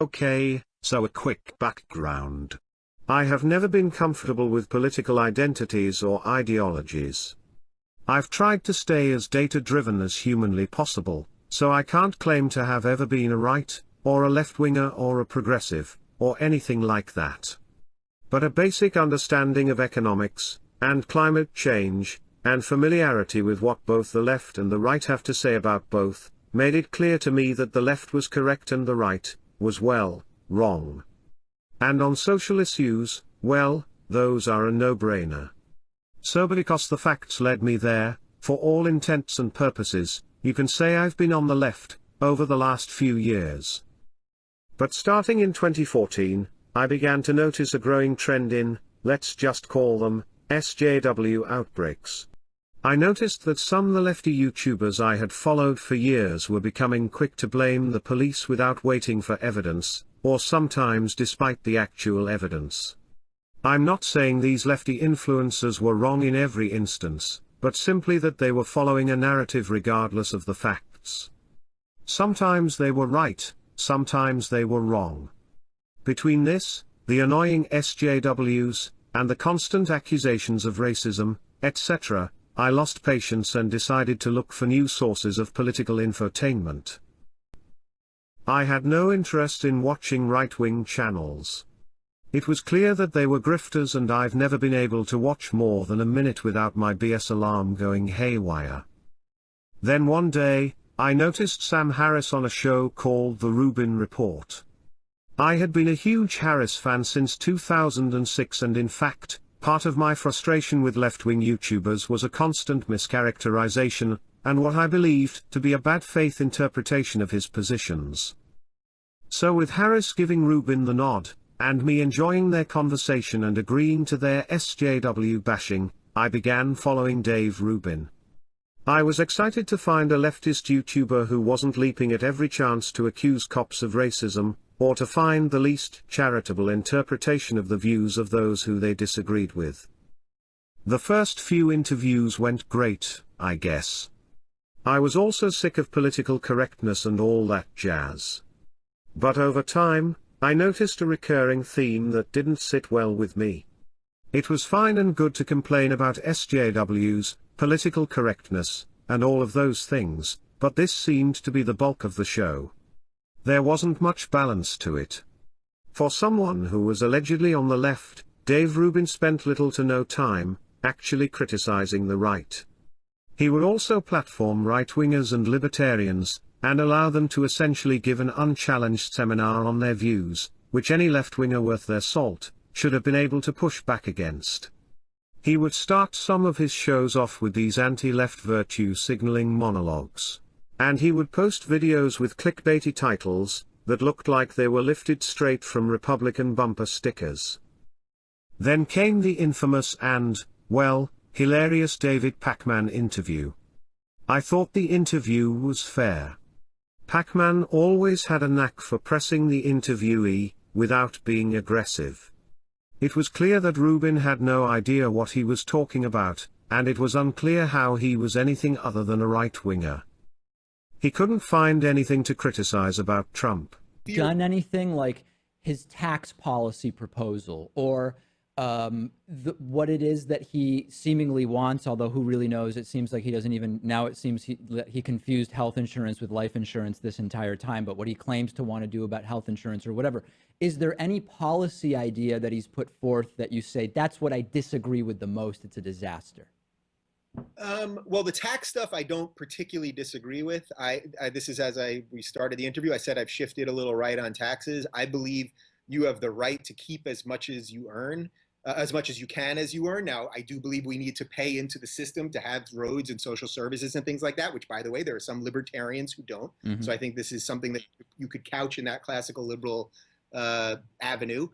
Okay, so a quick background. I have never been comfortable with political identities or ideologies. I've tried to stay as data-driven as humanly possible, so I can't claim to have ever been a right, or a left-winger or a progressive, or anything like that. But a basic understanding of economics, and climate change, and familiarity with what both the left and the right have to say about both, made it clear to me that the left was correct and the right was, well, wrong. And on social issues, well, those are a no-brainer. So because the facts led me there, for all intents and purposes, you can say I've been on the left, over the last few years. But starting in 2014, I began to notice a growing trend in, let's just call them, SJW outbreaks. I noticed that some of the lefty YouTubers I had followed for years were becoming quick to blame the police without waiting for evidence, or sometimes despite the actual evidence. I'm not saying these lefty influencers were wrong in every instance, but simply that they were following a narrative regardless of the facts. Sometimes they were right, sometimes they were wrong. Between this, the annoying SJWs, and the constant accusations of racism, etc., I lost patience and decided to look for new sources of political infotainment. I had no interest in watching right-wing channels. It was clear that they were grifters, and I've never been able to watch more than a minute without my BS alarm going haywire. Then one day, I noticed Sam Harris on a show called the Rubin Report. I had been a huge Harris fan since 2006, and in fact, part of my frustration with left-wing YouTubers was a constant mischaracterization, and what I believed to be a bad faith interpretation of his positions. So with Harris giving Rubin the nod, and me enjoying their conversation and agreeing to their SJW bashing, I began following Dave Rubin. I was excited to find a leftist YouTuber who wasn't leaping at every chance to accuse cops of racism, or to find the least charitable interpretation of the views of those who they disagreed with. The first few interviews went great, I guess. I was also sick of political correctness and all that jazz. But over time, I noticed a recurring theme that didn't sit well with me. It was fine and good to complain about SJWs, political correctness, and all of those things, but this seemed to be the bulk of the show. There wasn't much balance to it. For someone who was allegedly on the left, Dave Rubin spent little to no time actually criticizing the right. He would also platform right-wingers and libertarians, and allow them to essentially give an unchallenged seminar on their views, which any left-winger worth their salt should have been able to push back against. He would start some of his shows off with these anti-left virtue signaling monologues. And he would post videos with clickbaity titles that looked like they were lifted straight from Republican bumper stickers. Then came the infamous and, well, hilarious David Pakman interview. I thought the interview was fair. Pakman always had a knack for pressing the interviewee, without being aggressive. It was clear that Rubin had no idea what he was talking about, and it was unclear how he was anything other than a right-winger. He couldn't find anything to criticize about Trump. Done anything like his tax policy proposal, or what it is that he seemingly wants, although who really knows? It seems like he doesn't even, now it seems he confused health insurance with life insurance this entire time, but what he claims to want to do about health insurance or whatever. Is there any policy idea that he's put forth that you say, that's what I disagree with the most, it's a disaster? Well, the tax stuff I don't particularly disagree with. This is as we started the interview, I said I've shifted a little right on taxes. I believe you have the right to keep as much as you earn, as much as you can as you earn. Now, I do believe we need to pay into the system to have roads and social services and things like that, which, by the way, there are some libertarians who don't. Mm-hmm. So I think this is something that you could couch in that classical liberal avenue.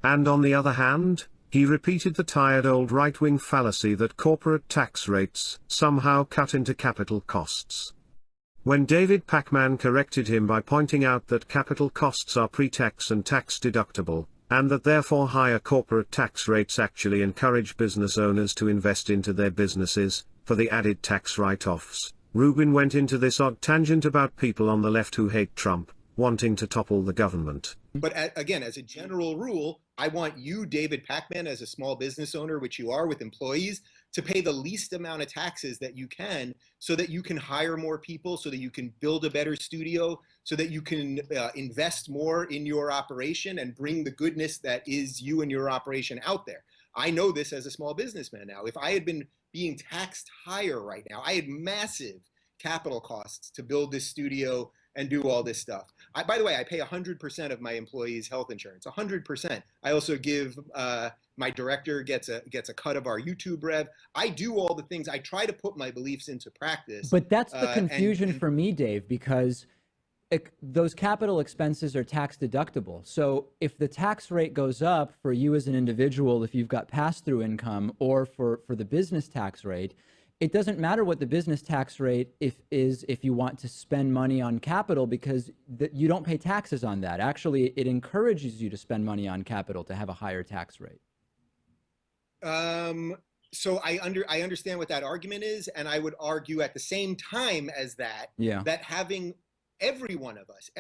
And on the other hand, he repeated the tired old right-wing fallacy that corporate tax rates somehow cut into capital costs. When David Pakman corrected him by pointing out that capital costs are pre-tax and tax-deductible, and that therefore higher corporate tax rates actually encourage business owners to invest into their businesses, for the added tax write-offs, Rubin went into this odd tangent about people on the left who hate Trump, wanting to topple the government. But again, as a general rule, I want you, David Pakman, as a small business owner, which you are with employees, to pay the least amount of taxes that you can so that you can hire more people, so that you can build a better studio, so that you can invest more in your operation and bring the goodness that is you and your operation out there. I know this as a small businessman now. If I had been being taxed higher right now, I had massive capital costs to build this studio and do all this stuff. By the way, I pay 100% of my employees' health insurance, 100%. I also give, my director gets a cut of our YouTube rev. I do all the things. I try to put my beliefs into practice. But that's the confusion for me, Dave, because those capital expenses are tax deductible. So if the tax rate goes up for you as an individual, if you've got pass-through income, or for the business tax rate, it doesn't matter what the business tax rate is if you want to spend money on capital, because you don't pay taxes on that. Actually, it encourages you to spend money on capital to have a higher tax rate. So I understand what that argument is, and I would argue at the same time as that, that having every one of us,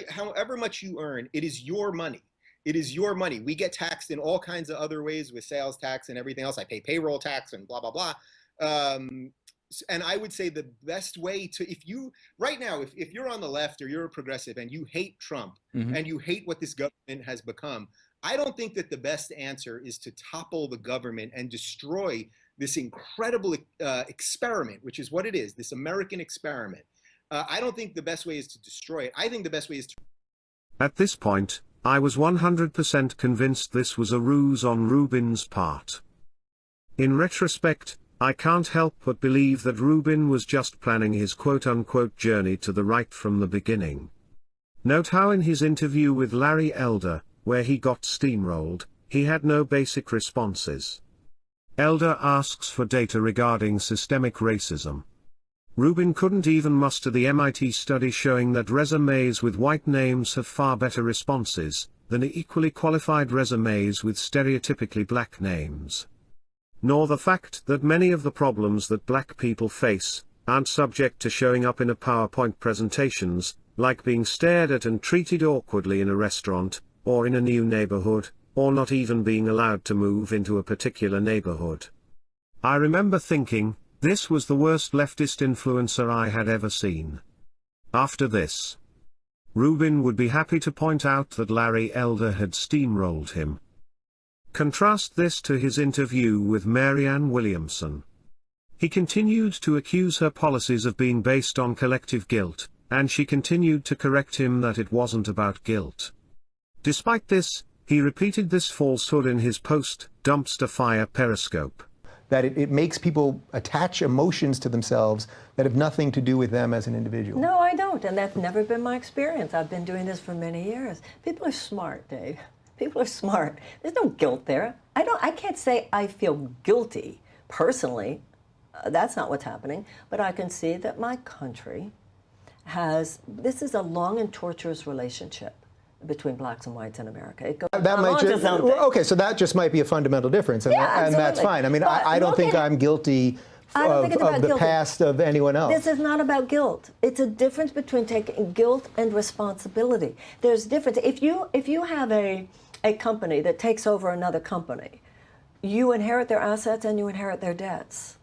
however much you earn, it is your money. It is your money. We get taxed in all kinds of other ways with sales tax and everything else. I pay payroll tax and blah, blah, blah. And I would say the best way to, if you're on the left or you're a progressive and you hate Trump and you hate what this government has become, I don't think that the best answer is to topple the government and destroy this incredible experiment, which is what it is, this American experiment. I don't think the best way is to destroy it. I think the best way is to... At this point, I was 100% convinced this was a ruse on Rubin's part. In retrospect, I can't help but believe that Rubin was just planning his quote-unquote journey to the right from the beginning. Note how in his interview with Larry Elder, where he got steamrolled, he had no basic responses. Elder asks for data regarding systemic racism. Rubin couldn't even muster the MIT study showing that resumes with white names have far better responses than equally qualified resumes with stereotypically black names. Nor the fact that many of the problems that black people face aren't subject to showing up in a PowerPoint presentations, like being stared at and treated awkwardly in a restaurant, or in a new neighborhood, or not even being allowed to move into a particular neighborhood. I remember thinking, this was the worst leftist influencer I had ever seen. After this, Rubin would be happy to point out that Larry Elder had steamrolled him. Contrast this to his interview with Marianne Williamson. He continued to accuse her policies of being based on collective guilt, and she continued to correct him that it wasn't about guilt. Despite this, he repeated this falsehood in his post-dumpster fire Periscope. That it makes people attach emotions to themselves that have nothing to do with them as an individual. No, I don't, and that's never been my experience. I've been doing this for many years. People are smart, Dave. People are smart. There's no guilt there. I can't say I feel guilty personally. That's not what's happening. But I can see that my country this is a long and torturous relationship between blacks and whites in America. It goes okay, so that just might be a fundamental difference, and, and that's fine. I mean, I don't think I'm guilty of the past of anyone else. This is not about guilt. It's a difference between taking guilt and responsibility. There's a difference. If you have a company that takes over another company, you inherit their assets and you inherit their debts.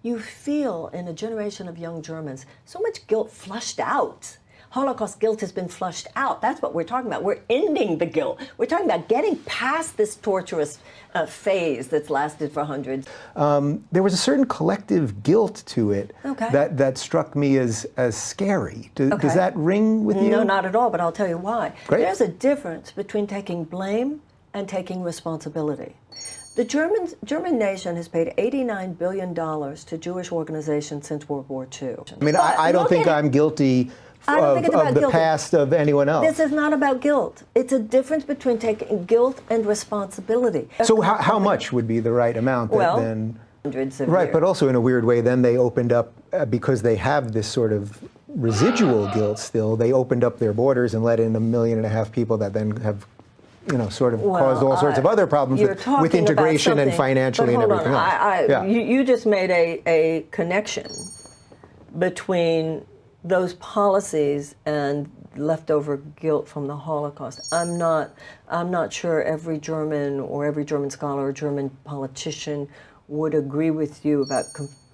You feel in a generation of young Germans so much guilt flushed out. Holocaust guilt has been flushed out. That's what we're talking about. We're ending the guilt. We're talking about getting past this torturous phase that's lasted for hundreds. There was a certain collective guilt to it that struck me as scary. Does that ring with you? No, not at all, but I'll tell you why. Great. There's a difference between taking blame and taking responsibility. The German nation has paid $89 billion to Jewish organizations since World War II. I mean, I don't think I'm guilty of the past of anyone else. This is not about guilt. It's a difference between taking guilt and responsibility. So how much would be the right amount then? Hundreds of right, years. but also in a weird way, then they opened up, because they have this sort of residual guilt still, they opened up their borders and let in 1.5 million people that then have sort of caused all sorts of other problems with integration and financially and everything else. You just made a connection between those policies and leftover guilt from the Holocaust. I'm not sure every German or every German scholar or German politician would agree with you about.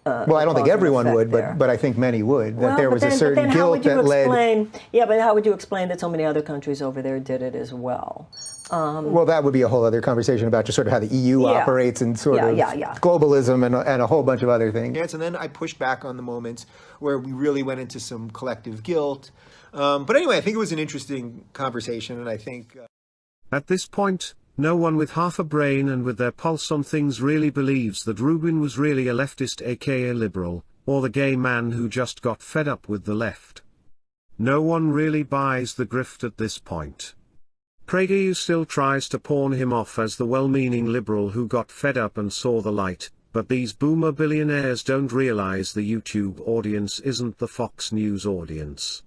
Well, I don't think everyone would, but I think many would. That there was a certain guilt that led. Yeah, but how would you explain that so many other countries over there did it as well? Well, that would be a whole other conversation about just sort of how the EU operates and sort of globalism and a whole bunch of other things. And then I pushed back on the moments where we really went into some collective guilt. But anyway, I think it was an interesting conversation, and I think... At this point, no one with half a brain and with their pulse on things really believes that Rubin was really a leftist, aka liberal, or the gay man who just got fed up with the left. No one really buys the grift at this point. PragerU still tries to pawn him off as the well-meaning liberal who got fed up and saw the light, but these boomer billionaires don't realize the YouTube audience isn't the Fox News audience.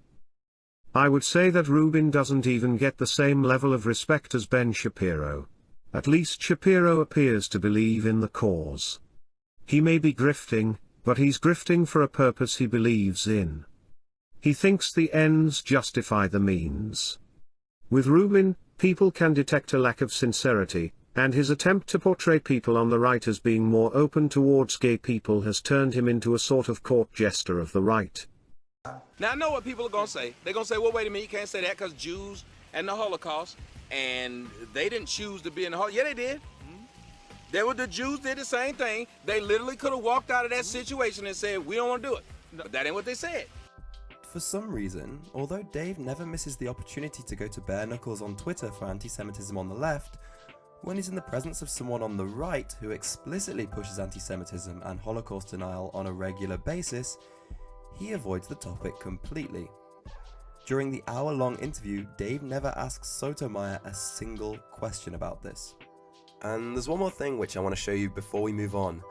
I would say that Rubin doesn't even get the same level of respect as Ben Shapiro. At least Shapiro appears to believe in the cause. He may be grifting, but he's grifting for a purpose he believes in. He thinks the ends justify the means. With Rubin, people can detect a lack of sincerity, and his attempt to portray people on the right as being more open towards gay people has turned him into a sort of court jester of the right. Now I know what people are going to say. They're going to say, well, wait a minute, you can't say that because Jews and the Holocaust, and they didn't choose to be in the Holocaust. Yeah, they did. The Jews did the same thing. They literally could have walked out of that situation and said, we don't want to do it. But that ain't what they said. For some reason, although Dave never misses the opportunity to go to bare knuckles on Twitter for anti-Semitism on the left, when he's in the presence of someone on the right who explicitly pushes anti-Semitism and Holocaust denial on a regular basis, he avoids the topic completely. During the hour-long interview, Dave never asks Sotomayor a single question about this. And there's one more thing which I want to show you before we move on.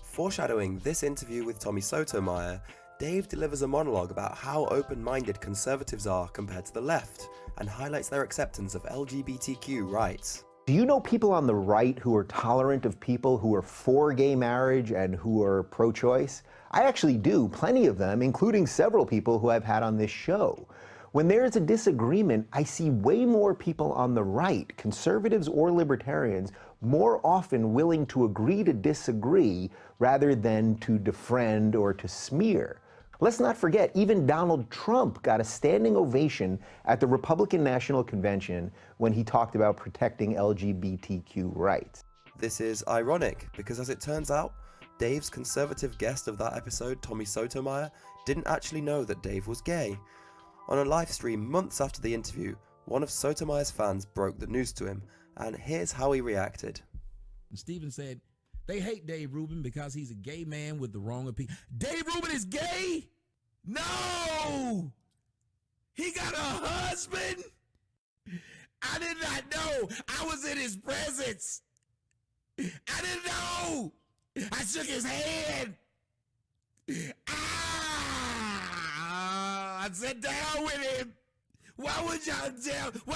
Foreshadowing this interview with Tommy Sotomayor, Dave delivers a monologue about how open-minded conservatives are compared to the left, and highlights their acceptance of LGBTQ rights. Do you know people on the right who are tolerant of people who are for gay marriage and who are pro-choice? I actually do, plenty of them, including several people who I've had on this show. When there is a disagreement, I see way more people on the right, conservatives or libertarians, more often willing to agree to disagree rather than to defriend or to smear. Let's not forget, even Donald Trump got a standing ovation at the Republican National Convention when he talked about protecting LGBTQ rights. This is ironic, because as it turns out, Dave's conservative guest of that episode, Tommy Sotomayor, didn't actually know that Dave was gay. On a live stream months after the interview, one of Sotomayor's fans broke the news to him, and here's how he reacted. Stephen said, they hate Dave Rubin because he's a gay man with the wrong opinion. Dave Rubin is gay? No! He got a husband? I did not know. I was in his presence. I didn't know. I shook his hand. I sat down with him. Why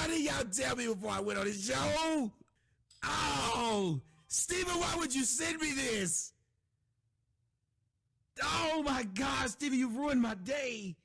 did y'all tell me before I went on the show? Oh, Stephen, why would you send me this? Oh my God, Stephen, you've ruined my day.